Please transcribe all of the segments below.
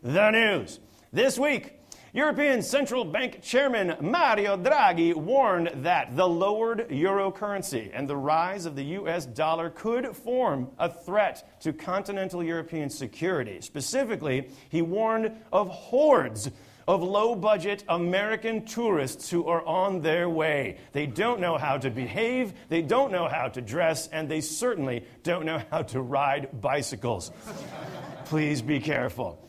the news. This week, European Central Bank Chairman Mario Draghi warned that the lowered euro currency and the rise of the U.S. dollar could form a threat to continental European security. Specifically, he warned of hordes of low-budget American tourists who are on their way. They don't know how to behave, they don't know how to dress, and they certainly don't know how to ride bicycles. Please be careful.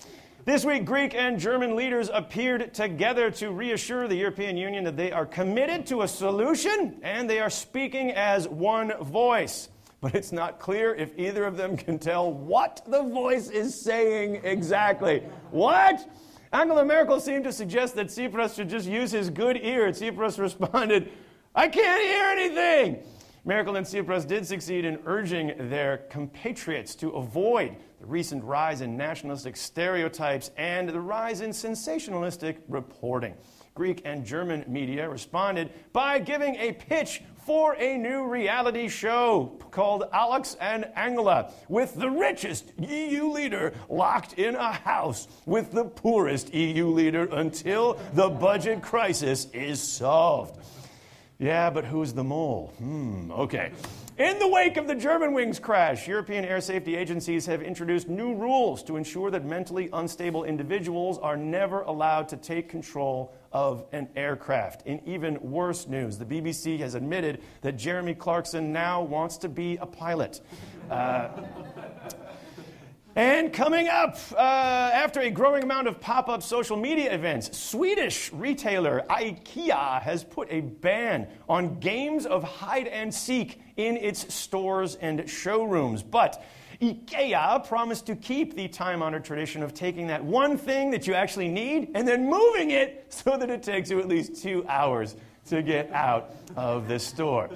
This week, Greek and German leaders appeared together to reassure the European Union that they are committed to a solution and they are speaking as one voice. But it's not clear if either of them can tell what the voice is saying exactly. What? Angela Merkel seemed to suggest that Tsipras should just use his good ear. Tsipras responded, "I can't hear anything." Merkel and Tsipras did succeed in urging their compatriots to avoid the recent rise in nationalistic stereotypes and the rise in sensationalistic reporting. Greek and German media responded by giving a pitch for a new reality show called Alex and Angela, with the richest EU leader locked in a house with the poorest EU leader until the budget crisis is solved. Yeah, but who's the mole? Okay. In the wake of the Germanwings crash, European air safety agencies have introduced new rules to ensure that mentally unstable individuals are never allowed to take control of an aircraft. In even worse news, the BBC has admitted that Jeremy Clarkson now wants to be a pilot. And coming up, after a growing amount of pop-up social media events, Swedish retailer IKEA has put a ban on games of hide-and-seek in its stores and showrooms. But IKEA promised to keep the time-honored tradition of taking that one thing that you actually need and then moving it so that it takes you at least 2 hours to get out of the store.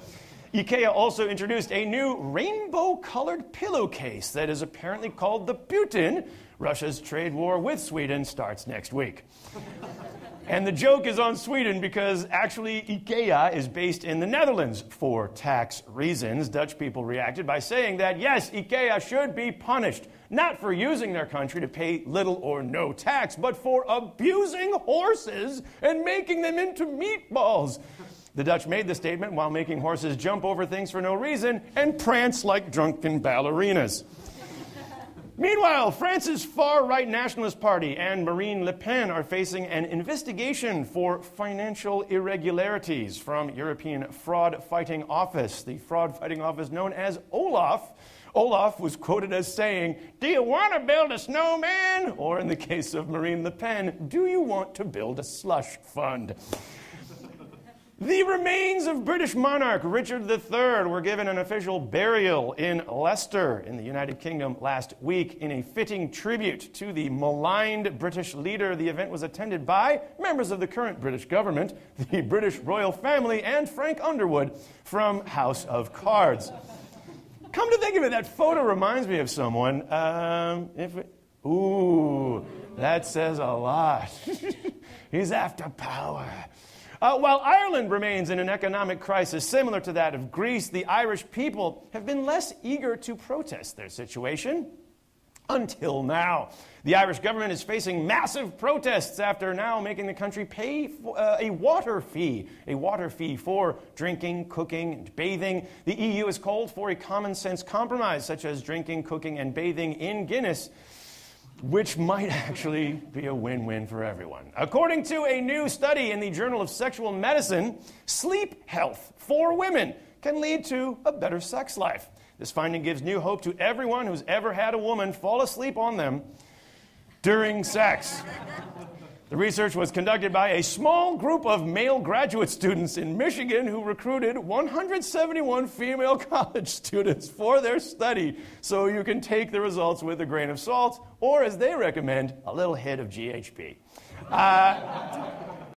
IKEA also introduced a new rainbow-colored pillowcase that is apparently called the Putin. Russia's trade war with Sweden starts next week. And the joke is on Sweden because actually IKEA is based in the Netherlands for tax reasons. Dutch people reacted by saying that, yes, IKEA should be punished, not for using their country to pay little or no tax, but for abusing horses and making them into meatballs. The Dutch made the statement while making horses jump over things for no reason and prance like drunken ballerinas. Meanwhile, France's far-right Nationalist Party and Marine Le Pen are facing an investigation for financial irregularities from European Fraud Fighting Office, the fraud fighting office known as OLAF. Olaf was quoted as saying, "Do you want to build a snowman?" Or in the case of Marine Le Pen, "Do you want to build a slush fund?" The remains of British monarch Richard III were given an official burial in Leicester in the United Kingdom last week in a fitting tribute to the maligned British leader. The event was attended by members of the current British government, the British royal family, and Frank Underwood from House of Cards. Come to think of it, that photo reminds me of someone. Ooh, that says a lot. He's after power. While Ireland remains in an economic crisis similar to that of Greece, the Irish people have been less eager to protest their situation until now. The Irish government is facing massive protests after now making the country pay a water fee for drinking, cooking, and bathing. The EU has called for a common-sense compromise, such as drinking, cooking, and bathing in Guinness, which might actually be a win-win for everyone. According to a new study in the Journal of Sexual Medicine, sleep health for women can lead to a better sex life. This finding gives new hope to everyone who's ever had a woman fall asleep on them during sex. The research was conducted by a small group of male graduate students in Michigan who recruited 171 female college students for their study. So you can take the results with a grain of salt, or as they recommend, a little hit of GHB.